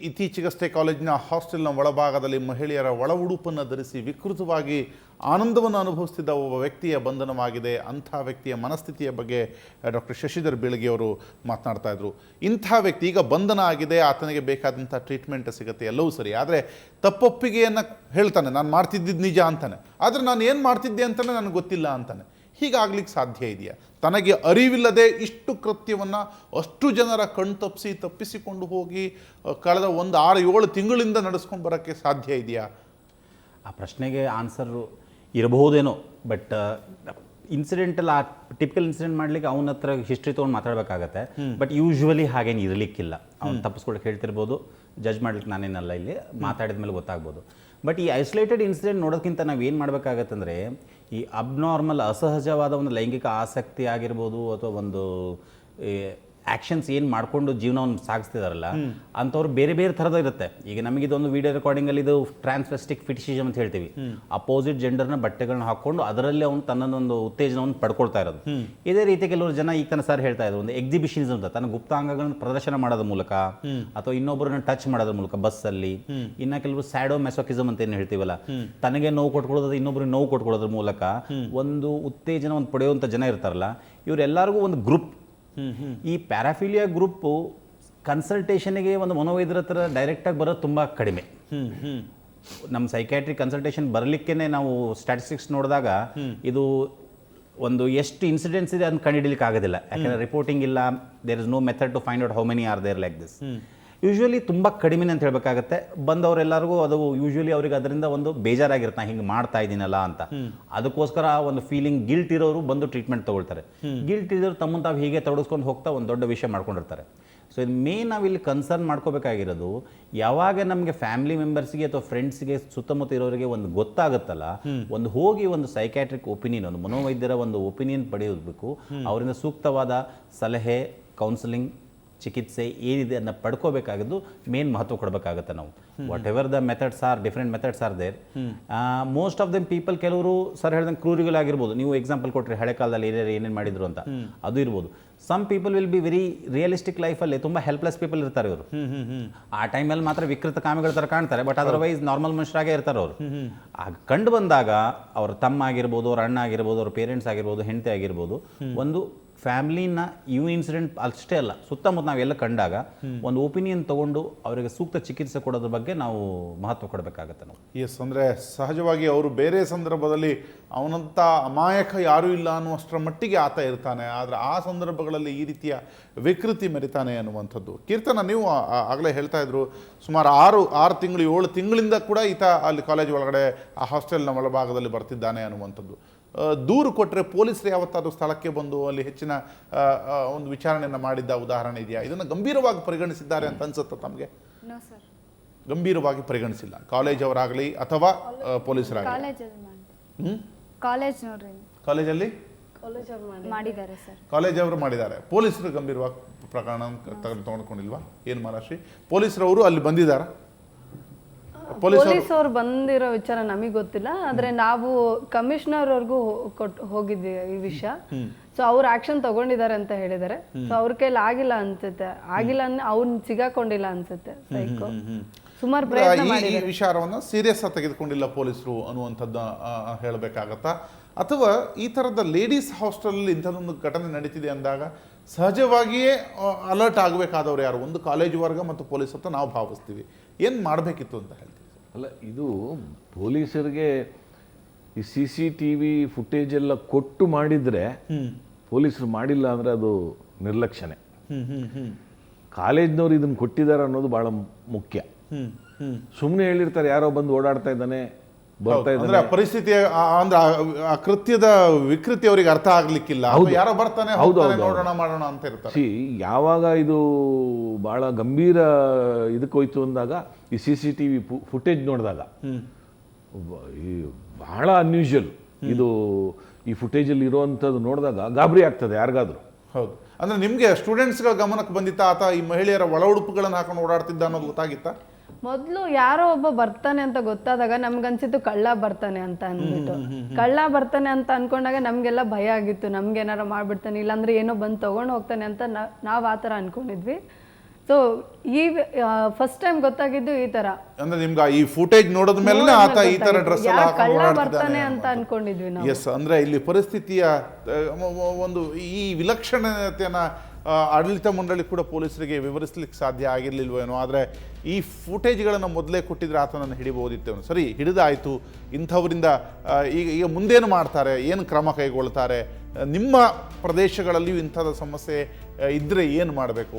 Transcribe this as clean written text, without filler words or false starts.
ಇತ್ತೀಚೆಗಷ್ಟೇ ಕಾಲೇಜಿನ ಹಾಸ್ಟೆಲ್ನ ಒಳಭಾಗದಲ್ಲಿ ಮಹಿಳೆಯರ ಒಳ ಉಡುಪನ್ನು ಧರಿಸಿ ವಿಕೃತವಾಗಿ ಆನಂದವನ್ನು ಅನುಭವಿಸ್ತಿದ್ದ ಒಬ್ಬ ವ್ಯಕ್ತಿಯ ಬಂಧನವಾಗಿದೆ. ಅಂಥ ವ್ಯಕ್ತಿಯ ಮನಸ್ಥಿತಿಯ ಬಗ್ಗೆ ಡಾಕ್ಟರ್ ಶಶಿಧರ್ ಬೀಳಗಿ ಅವರು ಮಾತನಾಡ್ತಾ ಇದ್ರು. ಇಂಥ ವ್ಯಕ್ತಿ ಈಗ ಬಂಧನ ಆಗಿದೆ, ಆತನಿಗೆ ಬೇಕಾದಂಥ ಟ್ರೀಟ್ಮೆಂಟ್ ಸಿಗುತ್ತೆ, ಎಲ್ಲವೂ ಸರಿ. ಆದರೆ ತಪ್ಪೊಪ್ಪಿಗೆಯನ್ನು ಹೇಳ್ತಾನೆ, ನಾನು ಮಾಡ್ತಿದ್ದಿದ್ದು ನಿಜ ಅಂತಾನೆ, ಆದರೆ ನಾನು ಏನು ಮಾಡ್ತಿದ್ದೆ ಅಂತಲೇ ನನಗೆ ಗೊತ್ತಿಲ್ಲ ಅಂತಾನೆ. ಹೀಗಾಗ್ಲಿಕ್ಕೆ ಸಾಧ್ಯ ಇದೆಯಾ? ತನಗೆ ಅರಿವಿಲ್ಲದೆ ಇಷ್ಟು ಕೃತ್ಯವನ್ನು ಅಷ್ಟು ಜನರ ತಪ್ಪಿಸಿಕೊಂಡು ಹೋಗಿ ಕಳೆದ 6-7 ತಿಂಗಳಿಂದ ನಡೆಸ್ಕೊಂಡು ಬರೋಕ್ಕೆ ಸಾಧ್ಯ ಇದೆಯಾ? ಆ ಪ್ರಶ್ನೆಗೆ ಆನ್ಸರು ಇರಬಹುದೇನೋ, ಬಟ್ ಇನ್ಸಿಡೆಂಟಲ್ಲಿ ಆ ಟಿಪಿಕಲ್ ಇನ್ಸಿಡೆಂಟ್ ಮಾಡಲಿಕ್ಕೆ ಅವನ ಹತ್ರ ಹಿಸ್ಟ್ರಿ ತೊಗೊಂಡು ಮಾತಾಡಬೇಕಾಗತ್ತೆ. ಬಟ್ ಯೂಶ್ವಲಿ ಹಾಗೇನು ಇರಲಿಕ್ಕಿಲ್ಲ. ಅವ್ನು ತಪ್ಪಿಸ್ಕೊಳಕ್ಕೆ ಹೇಳ್ತಿರ್ಬೋದು, ಜಡ್ಜ್ ಮಾಡ್ಲಿಕ್ಕೆ ನಾನೇನಲ್ಲ, ಇಲ್ಲಿ ಮಾತಾಡಿದ ಮೇಲೆ ಗೊತ್ತಾಗ್ಬೋದು. ಬಟ್ ಈ ಐಸೋಲೇಟೆಡ್ ಇನ್ಸಿಡೆಂಟ್ ನೋಡೋಕ್ಕಿಂತ ನಾವು ಏನು ಮಾಡಬೇಕಾಗತ್ತಂದರೆ, ಈ ಅಬ್ನಾರ್ಮಲ್ ಅಸಹಜವಾದ ಒಂದು ಲೈಂಗಿಕ ಆಸಕ್ತಿ ಆಗಿರ್ಬೋದು, ಅಥವಾ ಒಂದು ಆ್ಯಕ್ಷನ್ಸ್ ಏನು ಮಾಡಿಕೊಂಡು ಜೀವನವನ್ನು ಸಾಗಿಸ್ತಿದಾರಲ್ಲ, ಅಂಥವ್ರು ಬೇರೆ ಬೇರೆ ಥರದ ಇರುತ್ತೆ. ಈಗ ನಮಗಿದೊಂದು ವಿಡಿಯೋ ರೆಕಾರ್ಡಿಂಗಲ್ಲಿ ಇದು ಟ್ರಾನ್ಸ್ವೆಸ್ಟಿಕ್ ಫಿಟಿಶಿಸಮ್ ಅಂತ ಹೇಳ್ತೀವಿ. ಅಪೋಸಿಟ್ ಜೆಂಡರ್ನ ಬಟ್ಟೆಗಳನ್ನ ಹಾಕ್ಕೊಂಡು ಅದರಲ್ಲಿ ಅವನು ತನ್ನೊಂದು ಉತ್ತೇಜನವನ್ನು ಪಡ್ಕೊಳ್ತಾ ಇರೋದು. ಇದೇ ರೀತಿ ಕೆಲವರು ಜನ ಈಗ ತನ್ನ ಸರ್ ಹೇಳ್ತಾ ಇದ್ರು, ಒಂದು ಎಕ್ಸಿಬಿಷನ್ಸ್ ಅಂತ, ತನ್ನ ಗುಪ್ತಾಂಗಗಳನ್ನು ಪ್ರದರ್ಶನ ಮಾಡೋದ್ರ ಮೂಲಕ ಅಥವಾ ಇನ್ನೊಬ್ಬರನ್ನ ಟಚ್ ಮಾಡೋದ್ರ ಮೂಲಕ ಬಸ್ಸಲ್ಲಿ. ಇನ್ನು ಕೆಲವರು ಸ್ಯಾಡೋ ಮೆಸೋಕಿಸಮ್ ಅಂತ ಏನು ಹೇಳ್ತೀವಲ್ಲ, ತನಗೆ ನೋವು ಕೊಟ್ಕೊಳ್ಳೋದು ಇನ್ನೊಬ್ಬರಿಗೆ ನೋವು ಕೊಟ್ಕೊಳ್ಳೋದ್ರ ಮೂಲಕ ಒಂದು ಉತ್ತೇಜನವನ್ನು ಪಡೆಯುವಂಥ ಜನ ಇರ್ತಾರಲ್ಲ, ಇವರೆಲ್ಲರಿಗೂ ಒಂದು ಗ್ರೂಪ್. ಈ ಪ್ಯಾರಾಫಿಲಿಯಾ ಗ್ರೂಪು ಕನ್ಸಲ್ಟೇಷನ್ಗೆ ಒಂದು ಮನೋವೈದ್ಯರ ಹತ್ರ ಡೈರೆಕ್ಟಾಗಿ ಬರೋದು ತುಂಬ ಕಡಿಮೆ. ನಮ್ಮ ಸೈಕ್ಯಾಟ್ರಿಕ್ ಕನ್ಸಲ್ಟೇಷನ್ ಬರಲಿಕ್ಕೇ ನಾವು ಸ್ಟ್ಯಾಟಿಸ್ಟಿಕ್ಸ್ ನೋಡಿದಾಗ ಇದು ಒಂದು ಎಷ್ಟು ಇನ್ಸಿಡೆಂಟ್ಸ್ ಇದೆ ಅದನ್ನು ಕಂಡುಹಿಡಲಿಕ್ಕೆ ಆಗೋದಿಲ್ಲ. ಯಾಕಂದರೆ ರಿಪೋರ್ಟಿಂಗ್ ಇಲ್ಲ, there is no method to find out how many are there like this. Usually ತುಂಬ ಕಡಿಮೆ ಅಂತ ಹೇಳಬೇಕಾಗತ್ತೆ. ಬಂದವರೆಲ್ಲರಿಗೂ ಅದು ಯೂಶ್ವಲಿ ಅವ್ರಿಗೆ ಅದರಿಂದ ಒಂದು ಬೇಜಾರಾಗಿರುತ್ತೆ, ನಾನು ಹಿಂಗೆ ಮಾಡ್ತಾ ಇದ್ದೀನಲ್ಲ ಅಂತ. ಅದಕ್ಕೋಸ್ಕರ ಒಂದು ಫೀಲಿಂಗ್ ಗಿಲ್ಟ್ ಇರೋರು ಬಂದು ಟ್ರೀಟ್ಮೆಂಟ್ ತೊಗೊಳ್ತಾರೆ. ಗಿಲ್ಟ್ ಇರೋರು ತಮ್ಮನ್ನು ತಾವು ಹೀಗೆ ತೊಡಗಿಸ್ಕೊಂಡು ಹೋಗ್ತಾ ಒಂದು ದೊಡ್ಡ ವಿಷಯ ಮಾಡ್ಕೊಂಡಿರ್ತಾರೆ. ಸೊ ಇದು ಮೇನ್ ನಾವಿಲ್ಲಿ ಕನ್ಸರ್ನ್ ಮಾಡ್ಕೋಬೇಕಾಗಿರೋದು, ಯಾವಾಗ ನಮಗೆ ಫ್ಯಾಮಿಲಿ ಮೆಂಬರ್ಸ್ಗೆ ಅಥವಾ ಫ್ರೆಂಡ್ಸ್ಗೆ ಸುತ್ತಮುತ್ತ ಇರೋರಿಗೆ ಒಂದು ಗೊತ್ತಾಗುತ್ತಲ್ಲ, ಒಂದು ಹೋಗಿ ಒಂದು ಸೈಕ್ಯಾಟ್ರಿಕ್ ಒಪಿನಿಯನ್, ಒಂದು ಮನೋವೈದ್ಯರ ಒಂದು ಒಪಿನಿಯನ್ ಪಡೆಯೋದಬೇಕು. ಅವರಿಂದ ಸೂಕ್ತವಾದ ಸಲಹೆ, ಕೌನ್ಸಿಲಿಂಗ್, ಚಿಕಿತ್ಸೆ ಏನಿದೆ ಅದನ್ನ ಪಡ್ಕೋಬೇಕಾಗಿದ್ದು ಮೇನ್ ಮಹತ್ವ ಕೊಡಬೇಕಾಗುತ್ತೆ ನಾವು. Whatever the methods are, different methods are there. Most of them people, ಕೆಲವರು ಸರ್ ಹೇಳ್ದಂಗೆ ಕ್ರೂರಿಗಳಾಗಿರ್ಬೋದು. ನೀವು ಎಕ್ಸಾಂಪಲ್ ಕೊಟ್ಟರೆ ಹಳೆ ಕಾಲದಲ್ಲಿ ಏನೇನು ಮಾಡಿದ್ರು ಅಂತ, ಅದು ಇರ್ಬೋದು. Some people will be very realistic ಲೈಫಲ್ಲಿ ತುಂಬ ಹೆಲ್ಪ್ಲೆಸ್ ಪೀಪಲ್ ಇರ್ತಾರೆ ಇವರು. ಆ ಟೈಮಲ್ಲಿ ಮಾತ್ರ ವಿಕೃತ ಕಾಮಿಗಳ ಥರ ಕಾಣ್ತಾರೆ, ಬಟ್ ಅದರ್ವೈಸ್ ನಾರ್ಮಲ್ ಮನುಷ್ಯರಾಗೇ ಇರ್ತಾರೆ ಅವರು. ಆಗ ಕಂಡು ಬಂದಾಗ ಅವ್ರ ತಮ್ಮ ಆಗಿರ್ಬೋದು, ಅವ್ರ ಅಣ್ಣ ಆಗಿರ್ಬೋದು, ಅವ್ರ ಪೇರೆಂಟ್ಸ್ ಆಗಿರ್ಬೋದು, ಹೆಂಡತಿ ಆಗಿರ್ಬೋದು, ಒಂದು ಫ್ಯಾಮಿಲಿನ ಇವು ಇನ್ಸಿಡೆಂಟ್ ಅಷ್ಟೇ ಅಲ್ಲ, ಸುತ್ತಮುತ್ತ ನಾವೆಲ್ಲ ಕಂಡಾಗ ಒಂದು ಒಪಿನಿಯನ್ ತಗೊಂಡು ಅವರಿಗೆ ಸೂಕ್ತ ಚಿಕಿತ್ಸೆ ಕೊಡೋದ್ರ ಬಗ್ಗೆ ನಾವು ಮಹತ್ವ ಕೊಡಬೇಕಾಗತ್ತೆ ನಾವು. ಎಸ್, ಅಂದರೆ ಸಹಜವಾಗಿ ಅವರು ಬೇರೆ ಸಂದರ್ಭದಲ್ಲಿ ಅವನಂಥ ಅಮಾಯಕ ಯಾರೂ ಇಲ್ಲ ಅನ್ನುವಷ್ಟರ ಮಟ್ಟಿಗೆ ಆತ ಇರ್ತಾನೆ, ಆದರೆ ಆ ಸಂದರ್ಭಗಳಲ್ಲಿ ಈ ರೀತಿಯ ವಿಕೃತಿ ಮೆರಿತಾನೆ ಅನ್ನುವಂಥದ್ದು. ಕೀರ್ತನ, ನೀವು ಆಗಲೇ ಹೇಳ್ತಾ ಇದ್ರು, ಸುಮಾರು 6 ತಿಂಗಳು 7 ತಿಂಗಳಿಂದ ಕೂಡ ಈತ ಅಲ್ಲಿ ಕಾಲೇಜ್ ಒಳಗಡೆ ಆ ಹಾಸ್ಟೆಲ್ನ ಒಳಭಾಗದಲ್ಲಿ ಬರ್ತಿದ್ದಾನೆ ಅನ್ನುವಂಥದ್ದು. ದೂರು ಕೊಟ್ಟರೆ ಪೊಲೀಸರು ಯಾವತ್ತಾದರೂ ಸ್ಥಳಕ್ಕೆ ಬಂದು ಅಲ್ಲಿ ಹೆಚ್ಚಿನ ಒಂದು ವಿಚಾರಣೆಯನ್ನು ಮಾಡಿದ್ದ ಉದಾಹರಣೆ ಇದೆಯಾ? ಇದನ್ನು ಗಂಭೀರವಾಗಿ ಪರಿಗಣಿಸಿದ್ದಾರೆ ಅಂತ ಅನ್ಸುತ್ತೆ ತಮಗೆ? ಗಂಭೀರವಾಗಿ ಪರಿಗಣಿಸಿಲ್ಲ ಕಾಲೇಜ್ ಅವರಾಗಲಿ ಅಥವಾ ಪೊಲೀಸರಾಗಲಿ? ಕಾಲೇಜಲ್ಲಿ ಕಾಲೇಜ್ ಅವರು ಮಾಡಿದ್ದಾರೆ, ಪೊಲೀಸರು ಗಂಭೀರವಾಗಿ ಪ್ರಕರಣ ತೆಗೆದುಕೊಂಡಿಲ್ವಾ? ಏನು ಮಹಾರಾಷ್ಟ್ರಿ ಪೊಲೀಸರವರು ಅಲ್ಲಿ ಬಂದಿದ್ದಾರಾ? ಪೊಲೀಸ್ ಅವ್ರು ಬಂದಿರೋ ವಿಚಾರ ನಮಗೆ ಗೊತ್ತಿಲ್ಲ, ಆದ್ರೆ ನಾವು ಕಮಿಷನರ್ ವರ್ಗೂ ಹೋಗಿದ್ವಿ ಈ ವಿಷಯ. ಸೊ ಅವ್ರು ಆಕ್ಷನ್ ತಗೊಂಡಿದ್ದಾರೆ ಅಂತ ಹೇಳಿದ್ದಾರೆ. ಸೊ ಅವ್ರ ಕೈಲಿ ಆಗಿಲ್ಲ ಅನ್ಸುತ್ತೆ, ಆಗಿಲ್ಲ ಅವ್ನ್ ಸಿಗಾಕೊಂಡಿಲ್ಲ ಅನ್ಸುತ್ತೆ. ಸೈಕೋ ಸುಮಾರು ಪ್ರಯತ್ನ ಮಾಡಿದ್ದಾರೆ. ಈ ವಿಚಾರವನ್ನ ಸೀರಿಯಸ್ ಆಗಿ ತೆಗೆದುಕೊಂಡಿಲ್ಲ ಪೊಲೀಸರು ಅನ್ನುವಂಥದ್ದು ಹೇಳಬೇಕಾಗತ್ತಾ? ಅಥವಾ ಈ ಥರದ ಲೇಡೀಸ್ ಹಾಸ್ಟೆಲಲ್ಲಿ ಇಂಥದ್ದೊಂದು ಘಟನೆ ನಡೀತಿದೆ ಅಂದಾಗ ಸಹಜವಾಗಿಯೇ ಅಲರ್ಟ್ ಆಗಬೇಕಾದವ್ರು ಯಾರು? ಒಂದು ಕಾಲೇಜು ವರ್ಗ ಮತ್ತು ಪೊಲೀಸ್ ಅಂತ ನಾವು ಭಾವಿಸ್ತೀವಿ. ಏನು ಮಾಡಬೇಕಿತ್ತು ಅಂತ ಹೇಳ್ತೀವಿ? ಅಲ್ಲ, ಇದು ಪೊಲೀಸರಿಗೆ ಈ CCTV ಫುಟೇಜ್ ಎಲ್ಲ ಕೊಟ್ಟು ಮಾಡಿದರೆ, ಪೊಲೀಸರು ಮಾಡಿಲ್ಲ ಅಂದರೆ ಅದು ನಿರ್ಲಕ್ಷ್ಯನೇ. ಕಾಲೇಜ್ನವ್ರು ಇದನ್ನು ಕೊಟ್ಟಿದ್ದಾರೆ ಅನ್ನೋದು ಭಾಳ ಮುಖ್ಯ. ಸುಮ್ಮನೆ ಹೇಳಿರ್ತಾರೆ, ಯಾರೋ ಬಂದು ಓಡಾಡ್ತಾ ಇದ್ದಾನೆ, ಬರ್ತಾ ಇದ್ದಾರೆ, ಪರಿಸ್ಥಿತಿ ಅಂದ್ರೆ ಆ ಕೃತ್ಯದ ವಿಕೃತಿ ಅವರಿಗೆ ಅರ್ಥ ಆಗ್ಲಿಕ್ಕಿಲ್ಲ, ಯಾರೋ ಬರ್ತಾನೆ ನೋಡೋಣ ಮಾಡೋಣ ಅಂತ ಇರ್ತಾರೆ. ಯಾವಾಗ ಇದು ಬಹಳ ಗಂಭೀರ ಇದಕ್ಕೆ ಹೋಯ್ತು ಅಂದಾಗ, ಈ CCTV ಫುಟೇಜ್ ನೋಡಿದಾಗ ಬಹಳ ಅನ್ಯೂಶುವಲ್ ಇದು. ಈ ಫುಟೇಜಲ್ಲಿ ಇರುವಂಥದ್ದು ನೋಡಿದಾಗ ಗಾಬರಿ ಆಗ್ತದೆ ಯಾರಿಗಾದ್ರೂ. ಹೌದು, ಅಂದ್ರೆ ನಿಮಗೆ ಸ್ಟೂಡೆಂಟ್ಸ್ಗಳ ಗಮನಕ್ಕೆ ಬಂದಿತ್ತಾ ಆತ ಈ ಮಹಿಳೆಯರ ಒಳ ಉಡುಪುಗಳನ್ನು ಹಾಕೊಂಡು ಓಡಾಡ್ತಿದ್ದ ಅನ್ನೋದು ಗೊತ್ತಾಗಿತ್ತಾ? ಮೊದಲು ಯಾರೋ ಒಬ್ಬ ಬರ್ತಾನೆ ಅಂತ ಗೊತ್ತಾದಾಗ ನಮ್ಗನ್ಸಿತ್ತು ಕಳ್ಳ ಬರ್ತಾನೆ ಅಂತ ಅಂದ್ಬಿಟ್ಟು. ಕಳ್ಳ ಬರ್ತಾನೆ ಅಂತ ಅನ್ಕೊಂಡಾಗ ನಮ್ಗೆಲ್ಲ ಭಯ ಆಗಿತ್ತು, ನಮ್ಗೆ ಏನಾರ ಮಾಡ್ಬಿಡ್ತಾನೆ, ಇಲ್ಲಾಂದ್ರೆ ಏನೋ ಬಂದು ತಗೊಂಡು ಹೋಗ್ತಾನೆ ಅಂತ ನಾವ್ ಆತರ ಅನ್ಕೊಂಡಿದ್ವಿ. ಸೊ ಈ ಫಸ್ಟ್ ಟೈಮ್ ಗೊತ್ತಾಗಿದ್ದು ಈ ತರ. ಅಂದ್ರೆ ನಿಮ್ಗೆ ಈ ಫುಟೇಜ್ ನೋಡಿದ ಮೇಲೆ ಆತ ಈ ತರ ಡ್ರೆಸ್ ಎಲ್ಲ ಹಾಕೊಂಡು ಕಳ್ಳ ಓಡಾಡ್ತಿದ್ದಾನೆ ಬರ್ತಾನೆ ಅಂತ ಅನ್ಕೊಂಡಿದ್ವಿ ನಾವು. ಎಸ್, ಅಂದ್ರೆ ಇಲ್ಲಿ ಪರಿಸ್ಥಿತಿಯ ಒಂದು ಈ ವಿಲಕ್ಷಣತೆಯನ್ನ ಆಡಳಿತ ಮಂಡಳಿ ಕೂಡ ಪೊಲೀಸರಿಗೆ ವಿವರಿಸ್ಲಿಕ್ಕೆ ಸಾಧ್ಯ ಆಗಿರ್ಲಿಲ್ವೇನೋ. ಆದರೆ ಈ ಫುಟೇಜ್ಗಳನ್ನು ಮೊದಲೇ ಕೊಟ್ಟಿದ್ರೆ ಆತನನ್ನು ಹಿಡಿಬಹುದಿತ್ತೇನೋ. ಸರಿ, ಹಿಡಿದಾಯಿತು, ಇಂಥವರಿಂದ ಈಗ ಮುಂದೇನು ಮಾಡ್ತಾರೆ, ಏನು ಕ್ರಮ ಕೈಗೊಳ್ತಾರೆ, ನಿಮ್ಮ ಪ್ರದೇಶಗಳಲ್ಲಿಯೂ ಇಂಥದ ಸಮಸ್ಯೆ ಇದ್ದರೆ ಏನು ಮಾಡಬೇಕು?